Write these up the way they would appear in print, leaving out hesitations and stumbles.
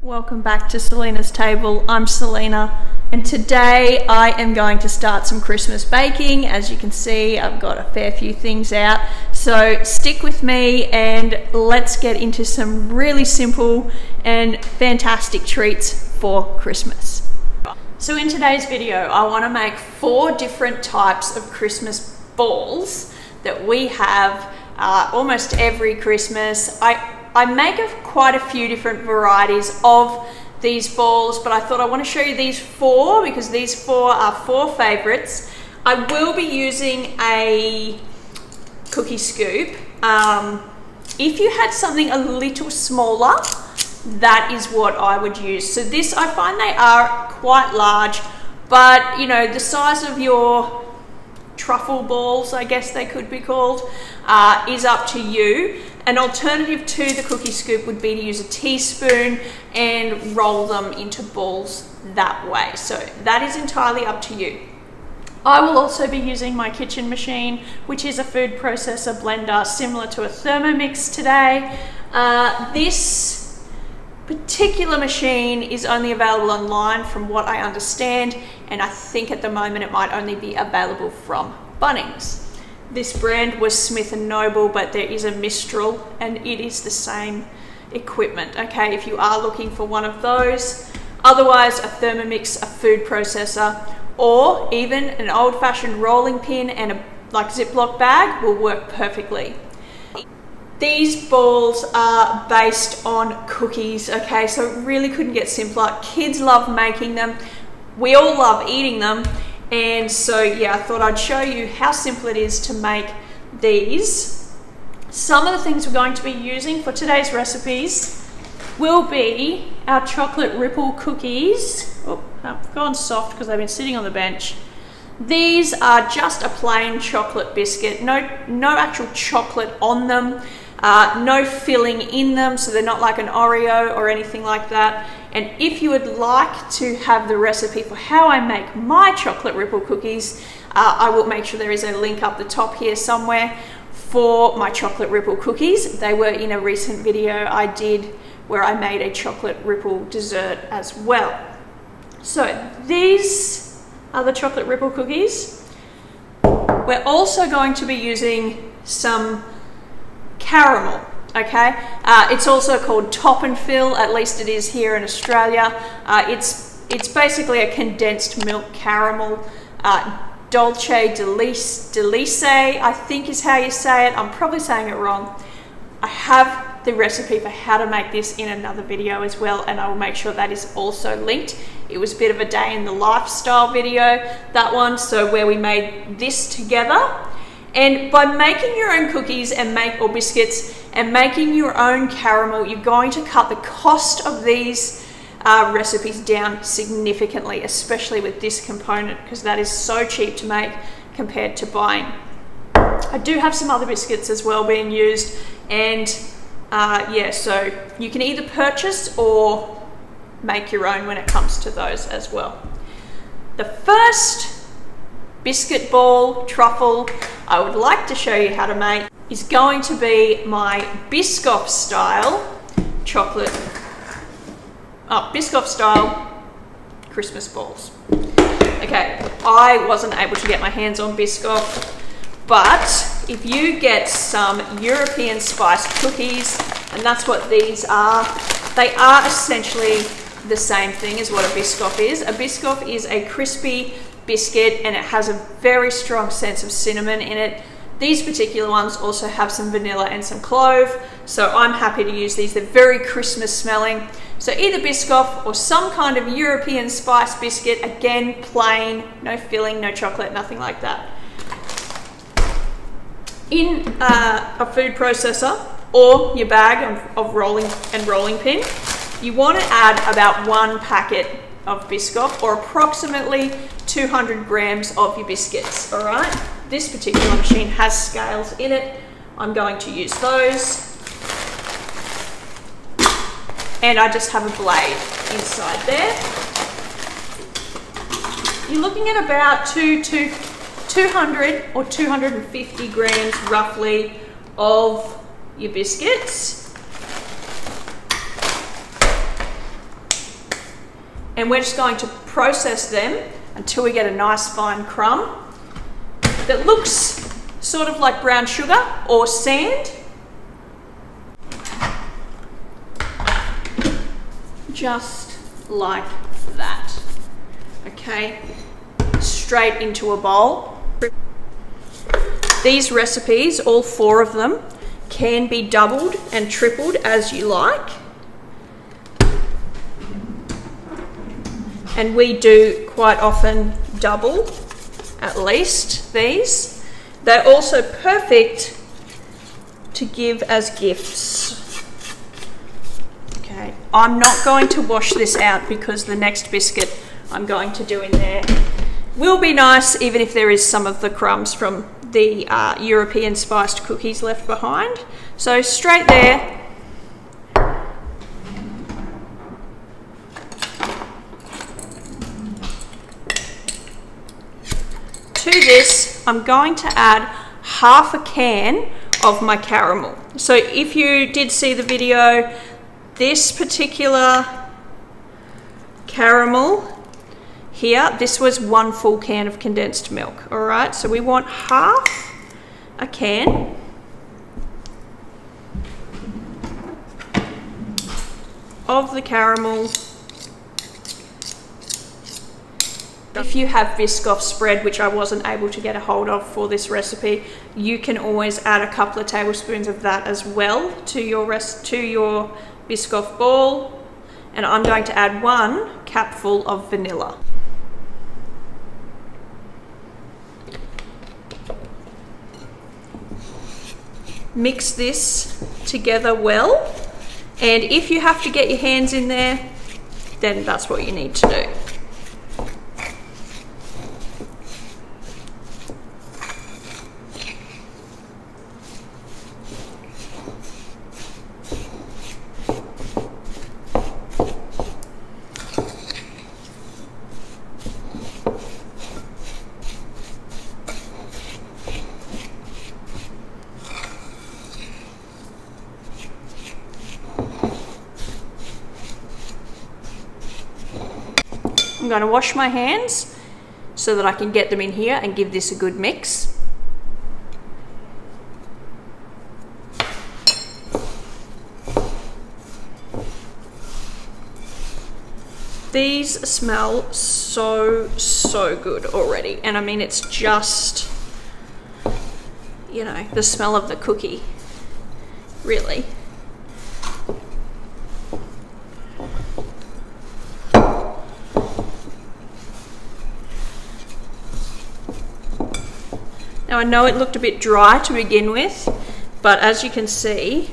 Welcome back to Selena's Table. I'm Selena, and today I am going to start some Christmas baking. As you can see, I've got a fair few things out, so stick with me and let's get into some really simple and fantastic treats for Christmas. So in today's video, I want to make 4 different types of Christmas balls that we have almost every Christmas. I make quite a few different varieties of these balls, but I thought I want to show you these 4 because these 4 are 4 favorites. I will be using a cookie scoop. If you had something a little smaller, that is what I would use. So this, I find they are quite large, but you know, the size of your truffle balls, I guess they could be called, is up to you. An alternative to the cookie scoop would be to use a teaspoon and roll them into balls that way. So that is entirely up to you. I will also be using my kitchen machine, which is a food processor blender similar to a Thermomix today. This particular machine is only available online from what I understand, and I think at the moment it might only be available from Bunnings. This brand was Smith & Noble, but there is a Mistral and it is the same equipment, okay, if you are looking for one of those. Otherwise, a Thermomix, a food processor, or even an old-fashioned rolling pin and a Ziploc bag will work perfectly. These balls are based on cookies, okay, so it really couldn't get simpler. Kids love making them. We all love eating them. And so, yeah, I thought I'd show you how simple it is to make these. Some of the things we're going to be using for today's recipes will be our chocolate ripple cookies. Oh, I've gone soft because they've been sitting on the bench. These are just a plain chocolate biscuit, no actual chocolate on them, no filling in them, so they're not like an Oreo or anything like that. And if you would like to have the recipe for how I make my chocolate ripple cookies, I will make sure there is a link up the top here somewhere for my chocolate ripple cookies. They were in a recent video I did where I made a chocolate ripple dessert as well. So these are the chocolate ripple cookies. We're also going to be using some caramel. Okay, it's also called top and fill, at least it is here in Australia. It's basically a condensed milk caramel. Dolce Delice, I think is how you say it. I'm probably saying it wrong. I have the recipe for how to make this in another video as well, and I will make sure that is also linked. It was a bit of a day in the lifestyle video, that one, so where we made this together. And by making your own cookies or biscuits and making your own caramel, you're going to cut the cost of these recipes down significantly, especially with this component, because that is so cheap to make compared to buying. I do have some other biscuits as well being used, and yeah, so you can either purchase or make your own when it comes to those as well. The first biscuit ball truffle I would like to show you how to make is going to be my Biscoff style Biscoff style Christmas balls. Okay, I wasn't able to get my hands on Biscoff, but if you get some European spiced cookies, and that's what these are, they are essentially the same thing as what a Biscoff is. A Biscoff is a crispy biscuit and it has a very strong sense of cinnamon in it. These particular ones also have some vanilla and some clove, so I'm happy to use these. They're very Christmas smelling. So either Biscoff or some kind of European spice biscuit, again plain, no filling, no chocolate, nothing like that. In a food processor or your bag of rolling pin, you want to add about 1 packet of Biscoff, or approximately 200 grams of your biscuits, all right? This particular machine has scales in it. I'm going to use those. And I just have a blade inside there. You're looking at about 200 or 250 grams roughly of your biscuits. and we're just going to process them until we get a nice fine crumb that looks sort of like brown sugar or sand. Just like that. Okay, straight into a bowl. These recipes, all 4 of them, can be doubled and tripled as you like. And we do quite often double, at least these. They're also perfect to give as gifts. Okay, I'm not going to wash this out because the next biscuit I'm going to do in there will be nice, even if there is some of the crumbs from the European spiced cookies left behind. So straight there. To this, I'm going to add half a can of my caramel. So if you did see the video, this particular caramel here, this was 1 full can of condensed milk. All right, so we want half a can of the caramel. If you have Biscoff spread, which I wasn't able to get a hold of for this recipe, you can always add a couple of tablespoons of that as well to your Biscoff ball. And I'm going to add 1 capful of vanilla. Mix this together well, and if you have to get your hands in there, then that's what you need to do. I'm going to wash my hands so that I can get them in here and give this a good mix. These smell so good already, and I mean, it's just, you know, the smell of the cookie, really. Now I know it looked a bit dry to begin with, but as you can see,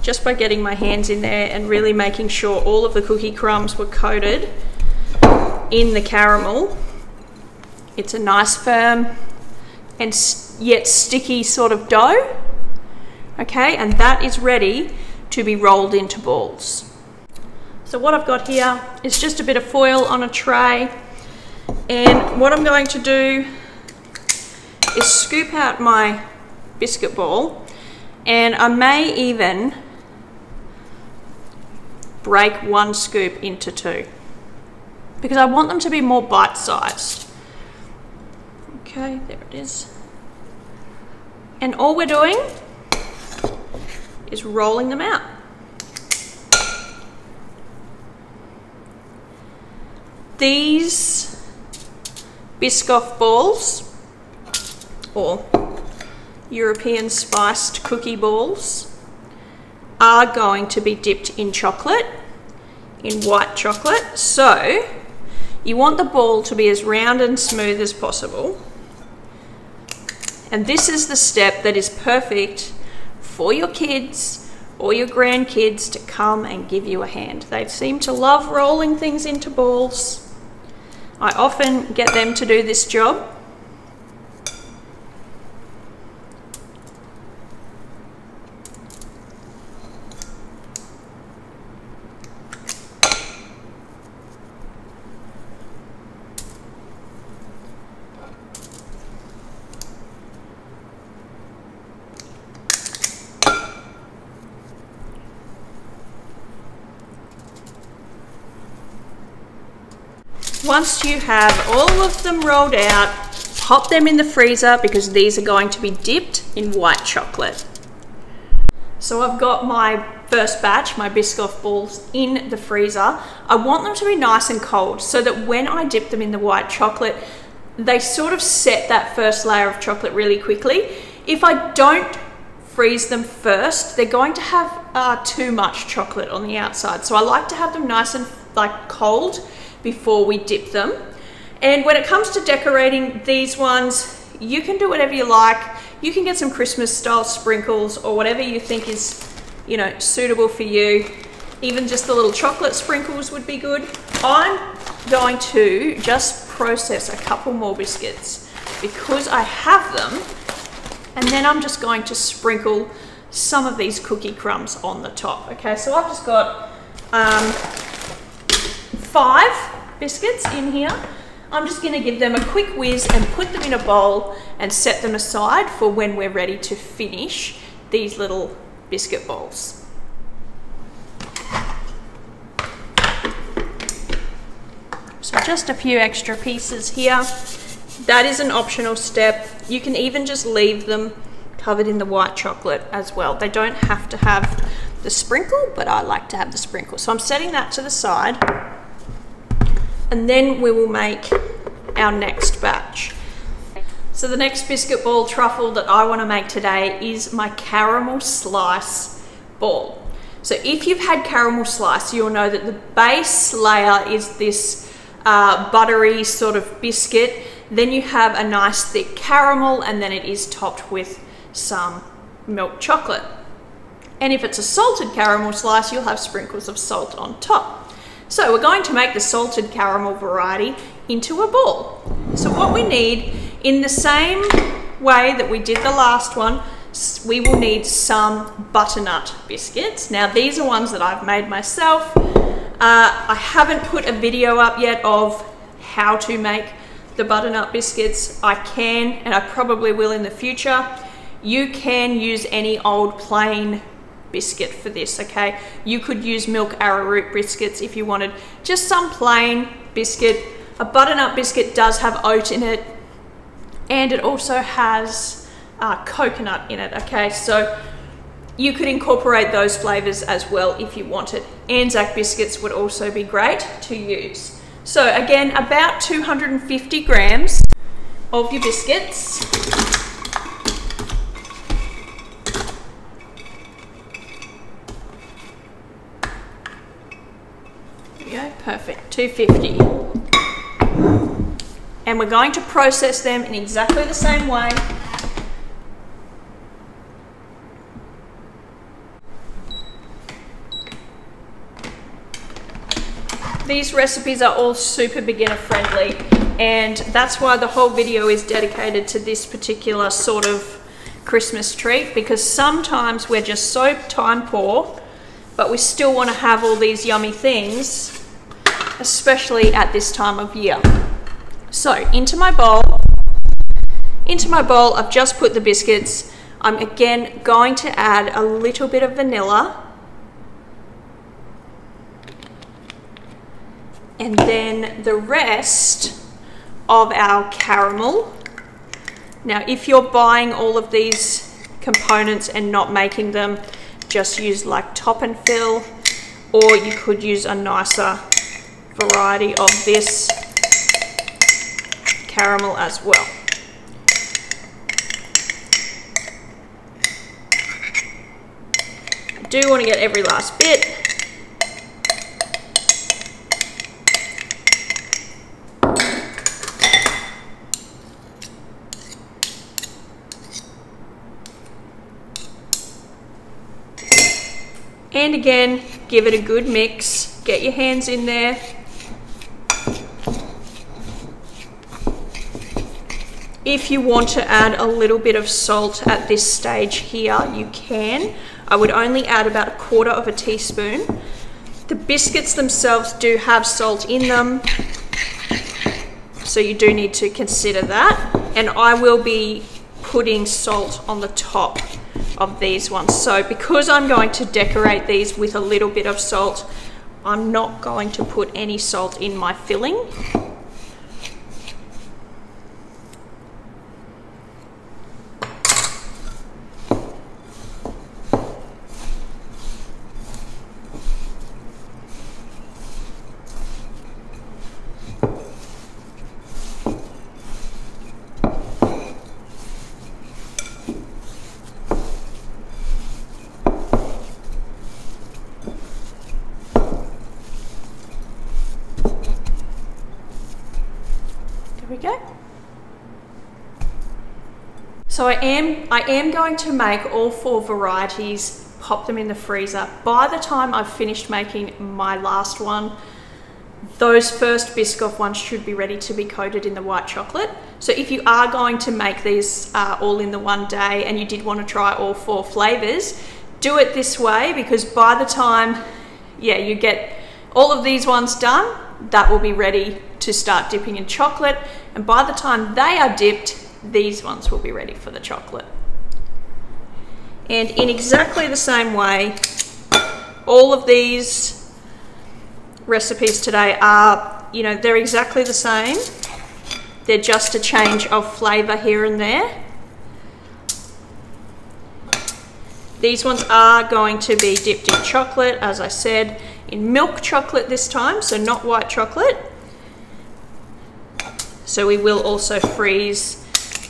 just by getting my hands in there and really making sure all of the cookie crumbs were coated in the caramel, it's a nice firm and yet sticky sort of dough. Okay, and that is ready to be rolled into balls. So what I've got here is just a bit of foil on a tray, and what I'm going to do is scoop out my biscuit ball, and I may even break 1 scoop into 2 because I want them to be more bite-sized. Okay, there it is. And all we're doing is rolling them out. These Biscoff balls, or European spiced cookie balls, are going to be dipped in chocolate, in white chocolate. So you want the ball to be as round and smooth as possible. And this is the step that is perfect for your kids or your grandkids to come and give you a hand. They seem to love rolling things into balls. I often get them to do this job. Once you have all of them rolled out, pop them in the freezer because these are going to be dipped in white chocolate. So I've got my first batch, my biscuit balls, in the freezer. I want them to be nice and cold so that when I dip them in the white chocolate, they sort of set that first layer of chocolate really quickly. If I don't freeze them first, they're going to have too much chocolate on the outside. So I like to have them nice and cold before we dip them. And when it comes to decorating these ones, you can do whatever you like. You can get some Christmas style sprinkles or whatever you think is, you know, suitable for you. Even just the little chocolate sprinkles would be good. I'm going to just process a couple more biscuits because I have them, and then I'm just going to sprinkle some of these cookie crumbs on the top. Okay, so I've just got 5 biscuits in here. I'm just going to give them a quick whiz and put them in a bowl and set them aside for when we're ready to finish these little biscuit balls. So just a few extra pieces here. That is an optional step. You can even just leave them covered in the white chocolate as well. They don't have to have the sprinkle, but I like to have the sprinkle. So I'm setting that to the side. And then we will make our next batch. So the next biscuit ball truffle that I want to make today is my caramel slice ball. So if you've had caramel slice, you'll know that the base layer is this buttery sort of biscuit. Then you have a nice thick caramel, and then it is topped with some milk chocolate. And if it's a salted caramel slice, you'll have sprinkles of salt on top. So we're going to make the salted caramel variety into a ball. So what we need, in the same way that we did the last one, we will need some butternut biscuits. Now these are ones that I've made myself. I haven't put a video up yet of how to make the butternut biscuits. I can, and I probably will in the future. You can use any old plain biscuit for this, okay? You could use milk arrowroot biscuits if you wanted just some plain biscuit. A butternut biscuit does have oat in it, and it also has coconut in it, okay? So you could incorporate those flavors as well if you wanted. Anzac biscuits would also be great to use. So again, about 250 grams of your biscuits. Perfect, 250. And we're going to process them in exactly the same way. These recipes are all super beginner friendly, and that's why the whole video is dedicated to this particular sort of Christmas treat, because sometimes we're just so time poor, but we still want to have all these yummy things, especially at this time of year. So into my bowl I've just put the biscuits. I'm again going to add a little bit of vanilla, and then the rest of our caramel. Now if you're buying all of these components and not making them, just use like top and fill, or you could use a nicer variety of this caramel as well. I do want to get every last bit. And again, give it a good mix. Get your hands in there. If you want to add a little bit of salt at this stage here, you can. I would only add about 1/4 teaspoon. The biscuits themselves do have salt in them, so you do need to consider that. And I will be putting salt on the top of these ones. So because I'm going to decorate these with a little bit of salt, I'm not going to put any salt in my filling. So I am going to make all 4 varieties, pop them in the freezer. By the time I've finished making my last one, those first Biscoff ones should be ready to be coated in the white chocolate. So if you are going to make these all in the one day and you did want to try all 4 flavors, do it this way, because by the time, yeah, you get all of these ones done, that will be ready to start dipping in chocolate. And by the time they are dipped, these ones will be ready for the chocolate. And in exactly the same way, all of these recipes today are, you know, they're exactly the same. They're just a change of flavor here and there. These ones are going to be dipped in chocolate, as I said, in milk chocolate this time, so not white chocolate. So we will also freeze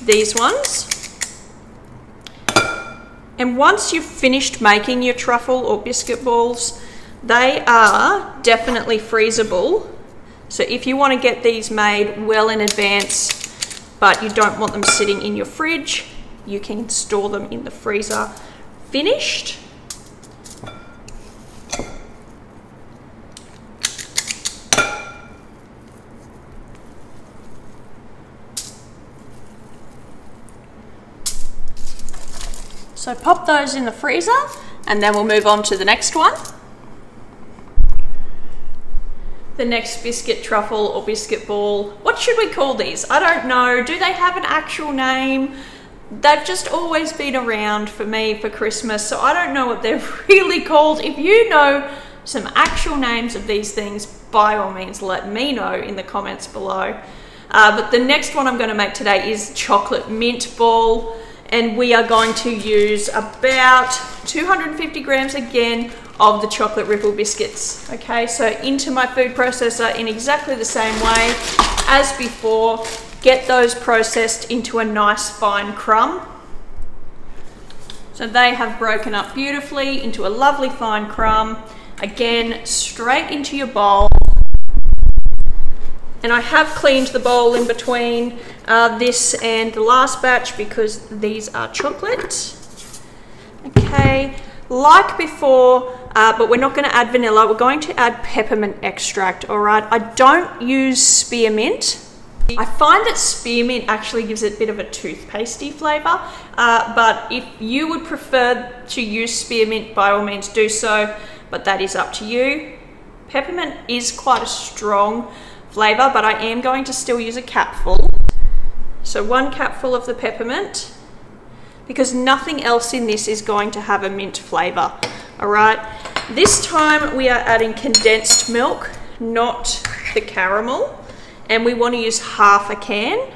these ones. And once you've finished making your truffle or biscuit balls, they are definitely freezable. So if you want to get these made well in advance, but you don't want them sitting in your fridge, you can store them in the freezer finished. So pop those in the freezer and then we'll move on to the next one. The next biscuit truffle or biscuit ball. What should we call these? I don't know. Do they have an actual name? They've just always been around for me for Christmas, so I don't know what they're really called. If you know some actual names of these things, by all means let me know in the comments below. But the next one I'm going to make today is chocolate mint ball. And we are going to use about 250 grams again of the chocolate ripple biscuits. Okay, so into my food processor in exactly the same way as before. Get those processed into a nice fine crumb. So they have broken up beautifully into a lovely fine crumb. Again, straight into your bowl. And I have cleaned the bowl in between this and the last batch because these are chocolate. Okay, like before, but we're not going to add vanilla. We're going to add peppermint extract, all right? I don't use spearmint. I find that spearmint actually gives it a bit of a toothpastey flavor, but if you would prefer to use spearmint, by all means do so, but that is up to you. Peppermint is quite a strong flavor, but I am going to still use a capful. So 1 capful of the peppermint, because nothing else in this is going to have a mint flavor. All right, this time we are adding condensed milk, not the caramel, and we want to use half a can.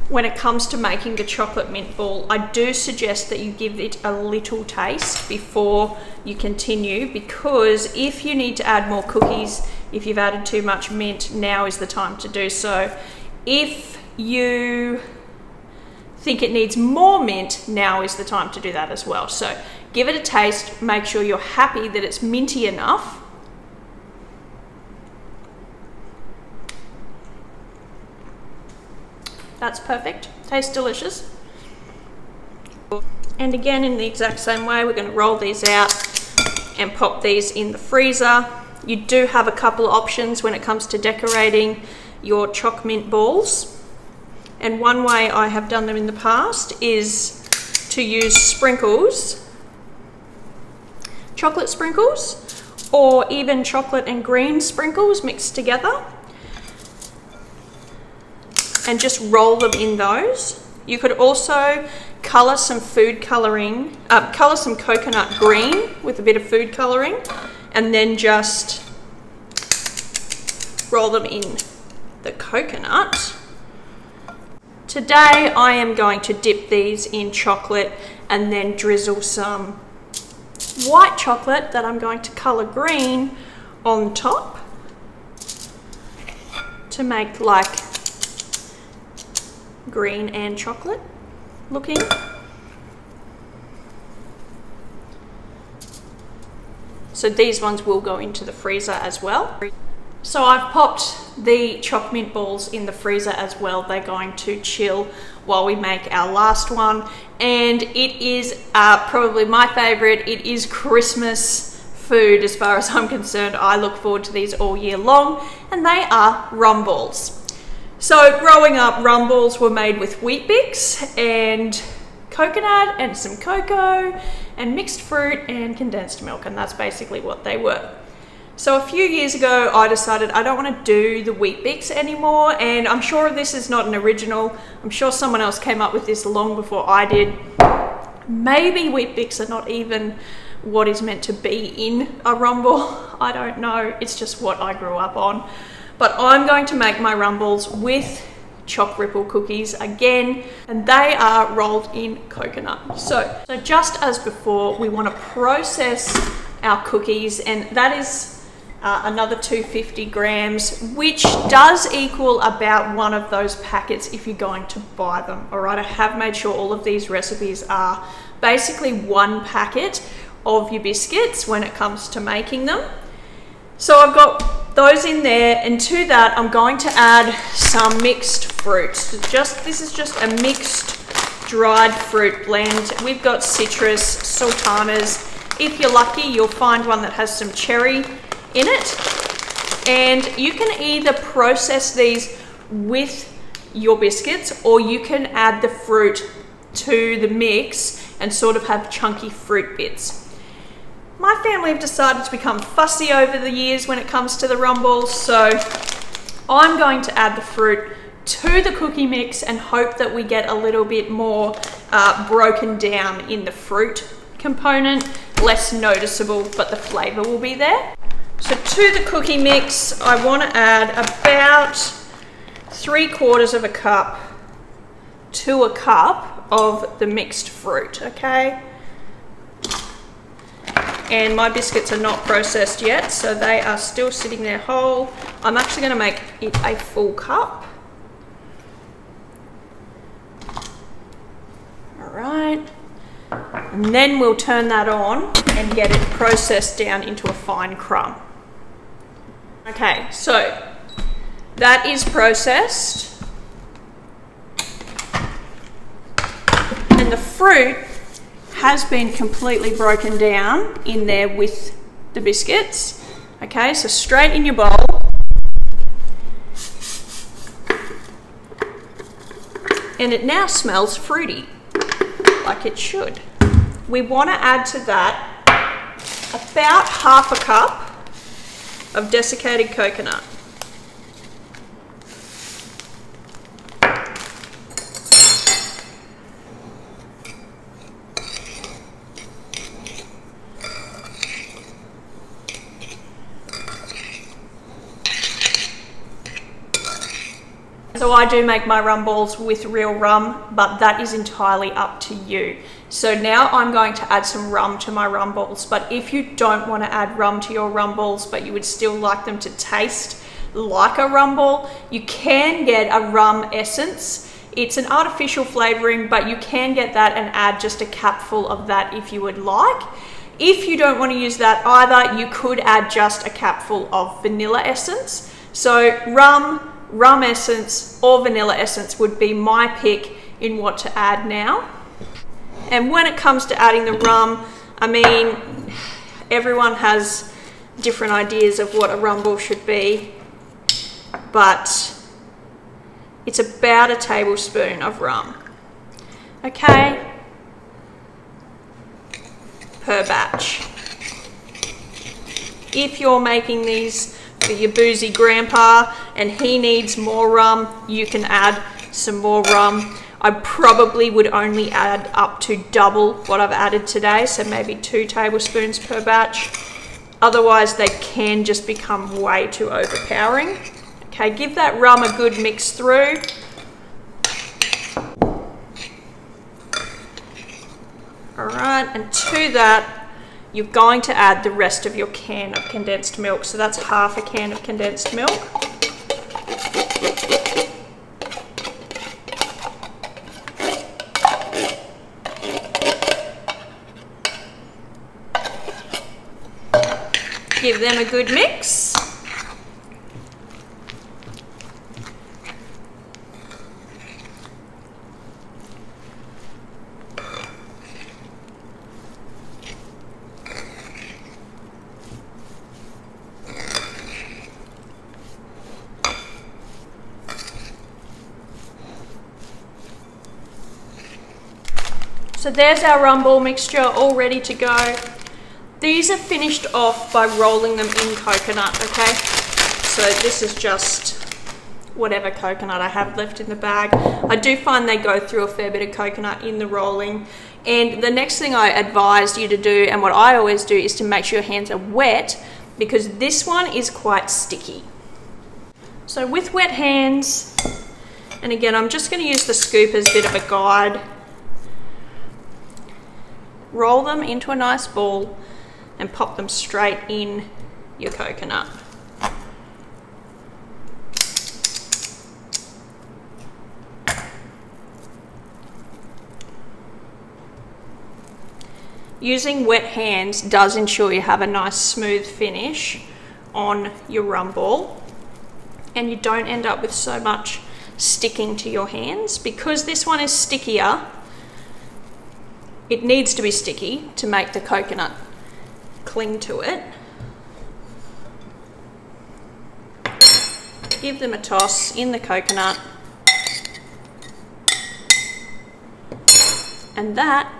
When it comes to making the chocolate mint ball, I do suggest that you give it a little taste before you continue, because if you need to add more cookies, if you've added too much mint, now is the time to do so. If you think it needs more mint, now is the time to do that as well. So give it a taste, make sure you're happy that it's minty enough. That's perfect, tastes delicious. And again, in the exact same way, we're going to roll these out and pop these in the freezer. You do have a couple of options when it comes to decorating your choc mint balls. And one way I have done them in the past is to use sprinkles, chocolate sprinkles, or even chocolate and green sprinkles mixed together, and just roll them in those. You could also colour some food colouring, colour some coconut green with a bit of food colouring, and then just roll them in the coconut. Today I am going to dip these in chocolate and then drizzle some white chocolate that I'm going to colour green on top to make like green and chocolate looking. So these ones will go into the freezer as well. So I've popped the choc mint balls in the freezer as well. They're going to chill while we make our last one. And it is probably my favorite. It is Christmas food as far as I'm concerned. I look forward to these all year long, and they are rum balls. So growing up, rum balls were made with wheat bix and coconut and some cocoa and mixed fruit and condensed milk, and that's basically what they were. So a few years ago, I decided I don't want to do the wheat bix anymore, and I'm sure this is not an original. I'm sure someone else came up with this long before I did. Maybe wheat bix are not even what is meant to be in a rum ball. I don't know. It's just what I grew up on. But I'm going to make my rum balls with choc ripple cookies again, and they are rolled in coconut. So just as before, we want to process our cookies, and that is another 250 grams, which does equal about one of those packets if you're going to buy them. All right, I have made sure all of these recipes are basically one packet of your biscuits when it comes to making them. So I've got those in there, and to that I'm going to add some mixed fruit. This is just a mixed dried fruit blend. We've got citrus, sultanas. If you're lucky, you'll find one that has some cherry in it, and you can either process these with your biscuits, or you can add the fruit to the mix and sort of have chunky fruit bits. My family have decided to become fussy over the years when it comes to the rum balls, so I'm going to add the fruit to the cookie mix and hope that we get a little bit more broken down in the fruit component, less noticeable, but the flavour will be there. So to the cookie mix, I want to add about 3/4 of a cup to a cup of the mixed fruit, okay? And my biscuits are not processed yet, so they are still sitting there whole. I'm actually going to make it a full cup. All right. And then we'll turn that on and get it processed down into a fine crumb. Okay, so that is processed. And the fruit has been completely broken down in there with the biscuits. Okay, so straight in your bowl. And it now smells fruity, like it should. We want to add to that about 1/2 a cup of desiccated coconut. So I do make my rum balls with real rum, but that is entirely up to you. So now I'm going to add some rum to my rum balls, but if you don't want to add rum to your rum balls, but you would still like them to taste like a rum ball, you can get a rum essence. It's an artificial flavoring, but you can get that and add just a capful of that if you would like. If you don't want to use that either, you could add just a capful of vanilla essence. So rum essence or vanilla essence would be my pick in what to add now. And when it comes to adding the rum, I mean, everyone has different ideas of what a rum ball should be, but it's about a tablespoon of rum, okay, per batch. If you're making these for your boozy grandpa and he needs more rum, you can add some more rum. I probably would only add up to double what I've added today, so maybe 2 tablespoons per batch. Otherwise, they can just become way too overpowering. Okay, give that rum a good mix through. All right, and to that, you're going to add the rest of your can of condensed milk. So that's half a can of condensed milk. Give them a good mix. So there's our rum ball mixture all ready to go. These are finished off by rolling them in coconut, okay? So this is just whatever coconut I have left in the bag. I do find they go through a fair bit of coconut in the rolling. And the next thing I advise you to do, and what I always do, is to make sure your hands are wet, because this one is quite sticky. So with wet hands, and again, I'm just going to use the scoop as a bit of a guide. Roll them into a nice ball and pop them straight in your coconut. Using wet hands does ensure you have a nice smooth finish on your rum ball, and you don't end up with so much sticking to your hands. Because this one is stickier, it needs to be sticky to make the coconut cling to it. Give them a toss in the coconut, and that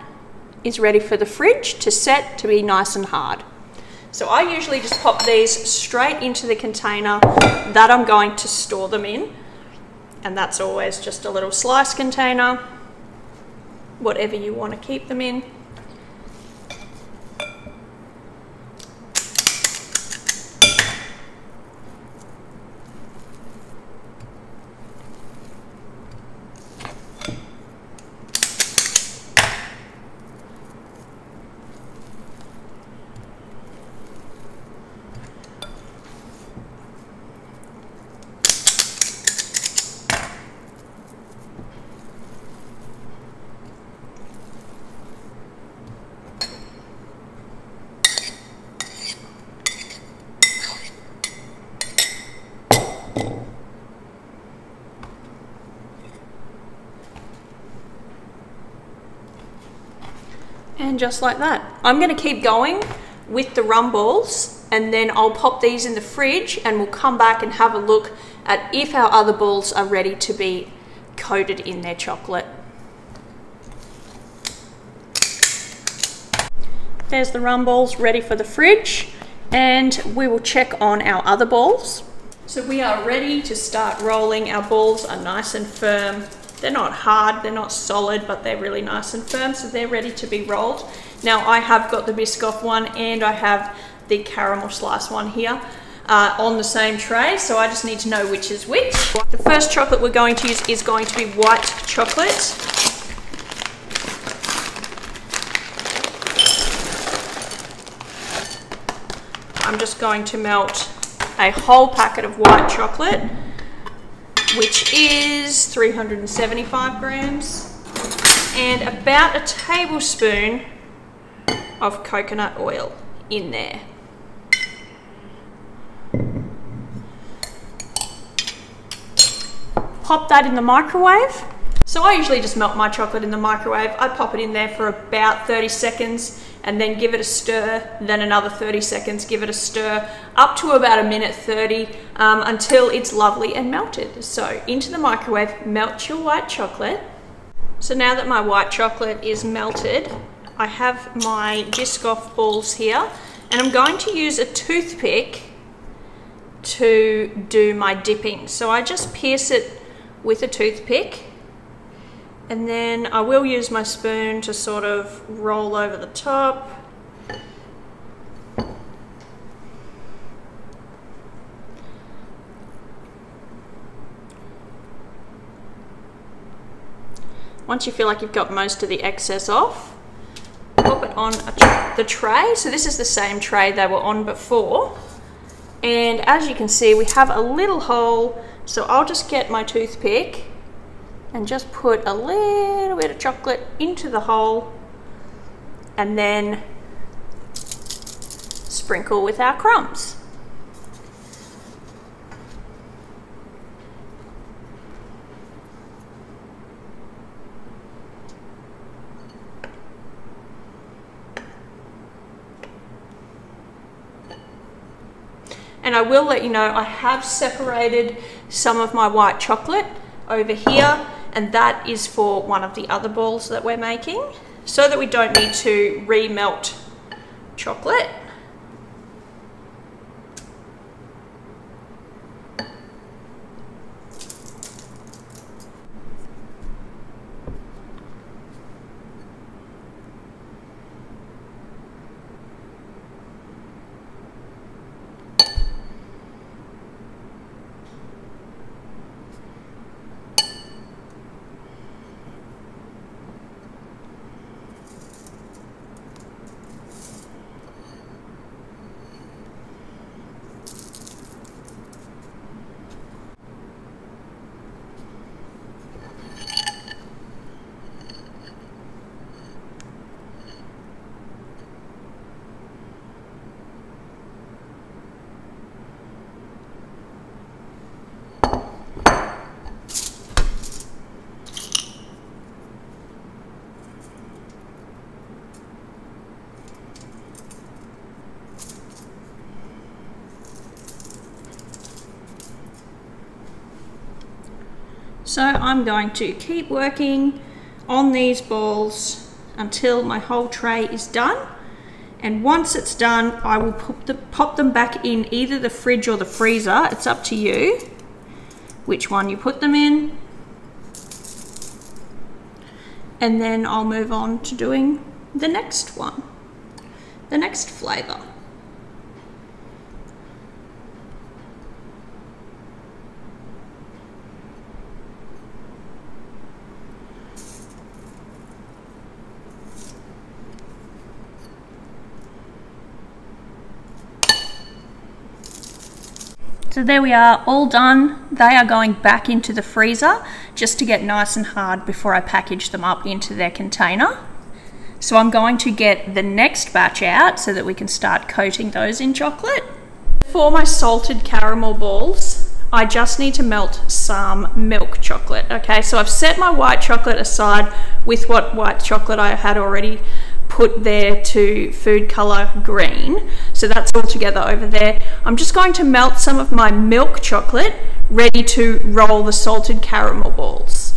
is ready for the fridge to set to be nice and hard. So I usually just pop these straight into the container that I'm going to store them in, and that's always just a little slice container, whatever you want to keep them in. And just like that. I'm going to keep going with the rum balls, and then I'll pop these in the fridge and we'll come back and have a look at if our other balls are ready to be coated in their chocolate. There's the rum balls ready for the fridge, and we will check on our other balls. So we are ready to start rolling. Our balls are nice and firm. They're not hard, they're not solid, but they're really nice and firm, so they're ready to be rolled. Now I have got the Biscoff one and I have the caramel slice one here on the same tray, so I just need to know which is which. The first chocolate we're going to use is going to be white chocolate. I'm just going to melt a whole packet of white chocolate, which is 375 grams, and about a tablespoon of coconut oil in there. Pop that in the microwave. So I usually just melt my chocolate in the microwave. I pop it in there for about 30 seconds and then give it a stir, then another 30 seconds, give it a stir, up to about a minute 30 until it's lovely and melted. So into the microwave, melt your white chocolate. So now that my white chocolate is melted, I have my Biscoff balls here, and I'm going to use a toothpick to do my dipping. So I just pierce it with a toothpick And then I will use my spoon to sort of roll over the top. Once you feel like you've got most of the excess off, pop it on the tray. So this is the same tray they were on before. And as you can see, we have a little hole. So I'll just get my toothpick and just put a little bit of chocolate into the hole and then sprinkle with our crumbs. And I will let you know, I have separated some of my white chocolate over here, and that is for one of the other balls that we're making, so that we don't need to remelt chocolate. So I'm going to keep working on these balls until my whole tray is done. And once it's done, I will pop them back in either the fridge or the freezer. It's up to you which one you put them in. And then I'll move on to doing the next one, the next flavor. So there we are, all done. They are going back into the freezer just to get nice and hard before I package them up into their container. So I'm going to get the next batch out so that we can start coating those in chocolate. For my salted caramel balls, I just need to melt some milk chocolate. Okay, so I've set my white chocolate aside with what white chocolate I had already put there to food color green. So that's all together over there. I'm just going to melt some of my milk chocolate ready to roll the salted caramel balls.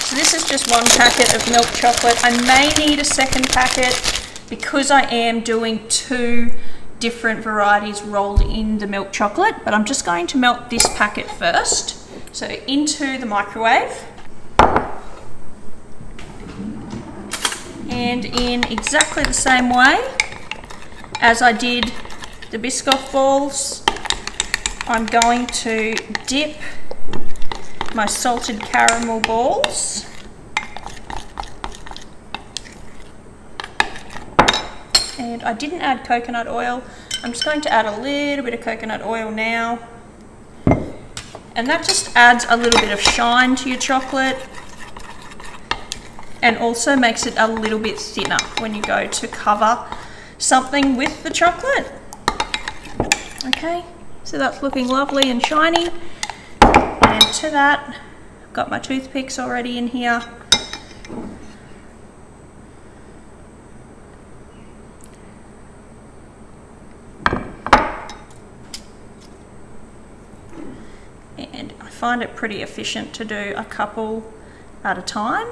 So this is just one packet of milk chocolate. I may need a second packet because I am doing two different varieties rolled in the milk chocolate, but I'm just going to melt this packet first. So into the microwave. And in exactly the same way as I did the Biscoff balls, I'm going to dip my salted caramel balls and I didn't add coconut oil. I'm just going to add a little bit of coconut oil now, and that just adds a little bit of shine to your chocolate and also makes it a little bit thinner when you go to cover something with the chocolate. Okay, so that's looking lovely and shiny. And to that, I've got my toothpicks already in here. And I find it pretty efficient to do a couple at a time.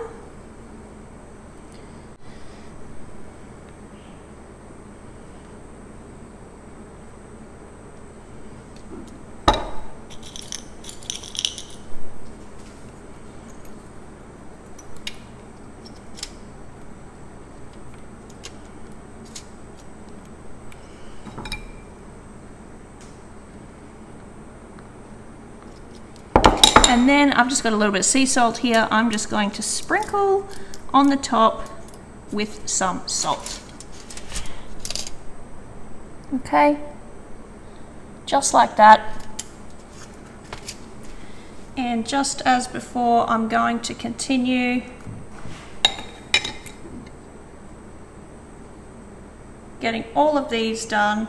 And then I've just got a little bit of sea salt here. I'm just going to sprinkle on the top with some salt. Okay, just like that. And just as before, I'm going to continue getting all of these done.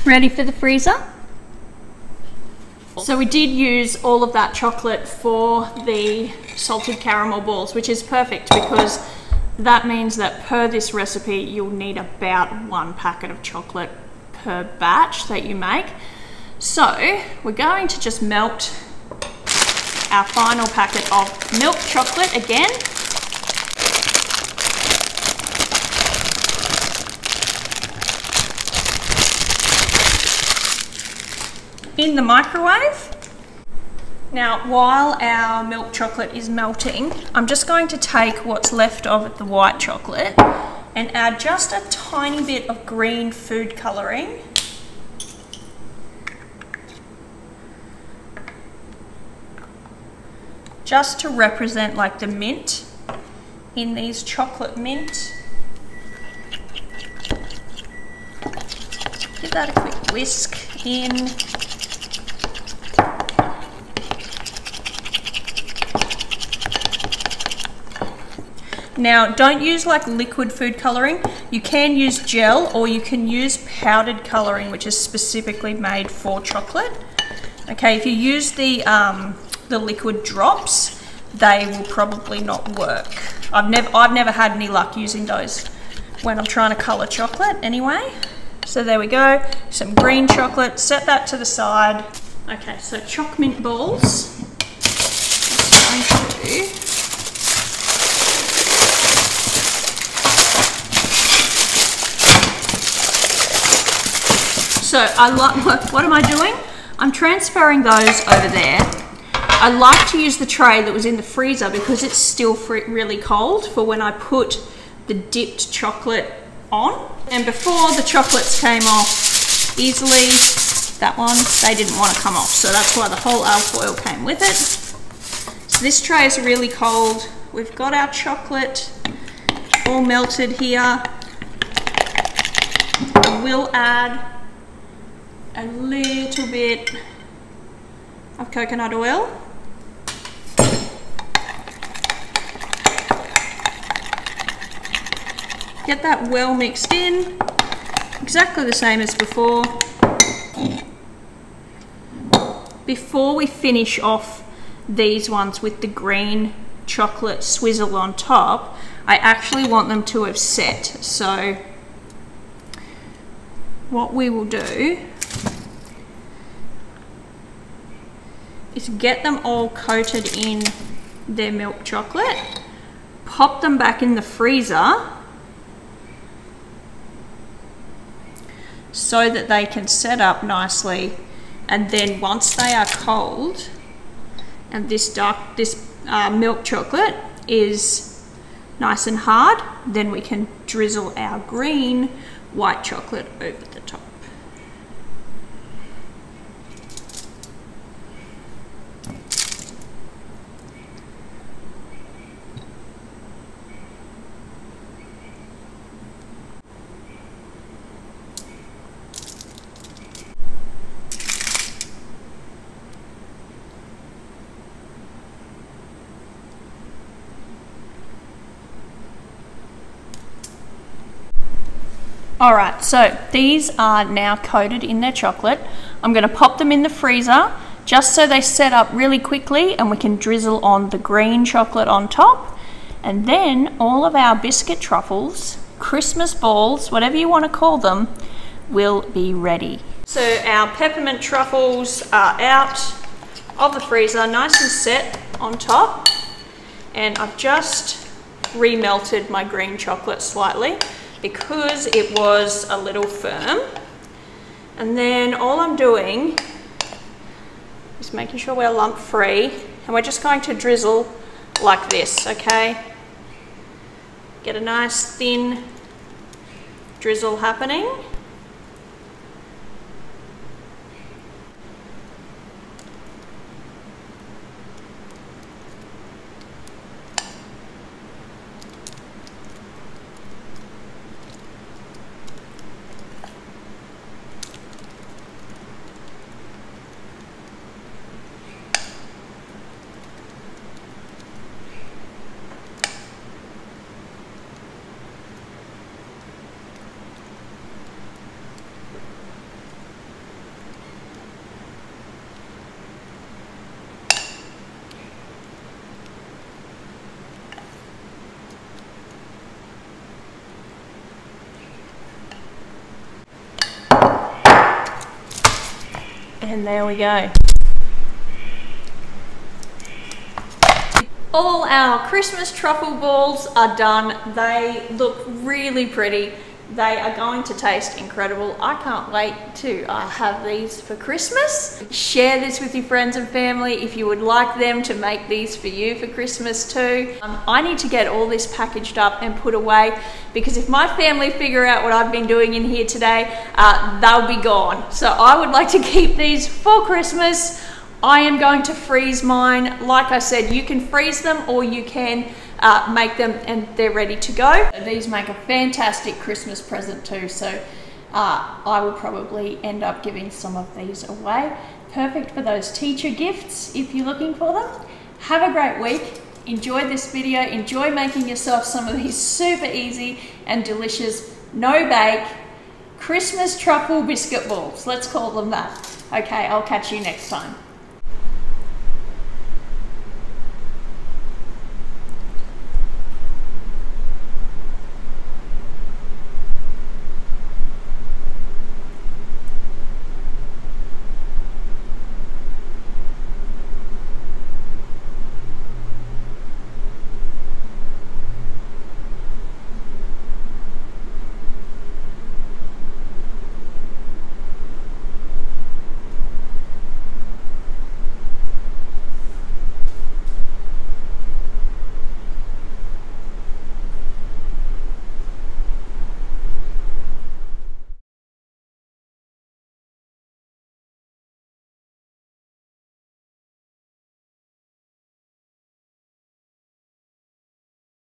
Ready for the freezer? So we did use all of that chocolate for the salted caramel balls, which is perfect because that means that per this recipe you'll need about 1 packet of chocolate per batch that you make. So we're going to just melt our final packet of milk chocolate again. In the microwave. Now, while our milk chocolate is melting, I'm just going to take what's left of the white chocolate and add just a tiny bit of green food colouring. Just to represent like the mint in these chocolate mint. Give that a quick whisk in. Now, don't use like liquid food colouring. You can use gel or you can use powdered colouring, which is specifically made for chocolate. Okay, if you use the liquid drops, they will probably not work. I've never had any luck using those when I'm trying to colour chocolate anyway. So there we go, some green chocolate, set that to the side. Okay, so choc mint balls. Just going to So I like, what am I doing? I'm transferring those over there. I like to use the tray that was in the freezer because it's still really cold for when I put the dipped chocolate on. And before the chocolates came off easily, that one, they didn't want to come off. So that's why the whole alfoil came with it. So this tray is really cold. We've got our chocolate all melted here. We'll add a little bit of coconut oil. Get that well mixed in, exactly the same as before. Before we finish off these ones with the green chocolate swizzle on top, I actually want them to have set. So what we will do is get them all coated in their milk chocolate, pop them back in the freezer so that they can set up nicely, and then once they are cold and this milk chocolate is nice and hard, then we can drizzle our green white chocolate over the top. Alright, so these are now coated in their chocolate. I'm going to pop them in the freezer just so they set up really quickly and we can drizzle on the green chocolate on top. And then all of our biscuit truffles, Christmas balls, whatever you want to call them, will be ready. So our peppermint truffles are out of the freezer, nice and set on top. And I've just remelted my green chocolate slightly because it was a little firm. And then all I'm doing is making sure we're lump free, and we're just going to drizzle like this, okay? Get a nice thin drizzle happening. And there we go. All our Christmas truffle balls are done. They look really pretty. They are going to taste incredible. I can't wait to have these for Christmas. Share this with your friends and family if you would like them to make these for you for Christmas too. I need to get all this packaged up and put away, because if my family figure out what I've been doing in here today, they'll be gone. So I would like to keep these for Christmas. I am going to freeze mine. Like I said, you can freeze them or you can make them and they're ready to go. These make a fantastic Christmas present too, so I will probably end up giving some of these away. Perfect for those teacher gifts if you're looking for them. Have a great week. Enjoy this video. Enjoy making yourself some of these super easy and delicious no bake Christmas truffle biscuit balls. Let's call them that. Okay, I'll catch you next time.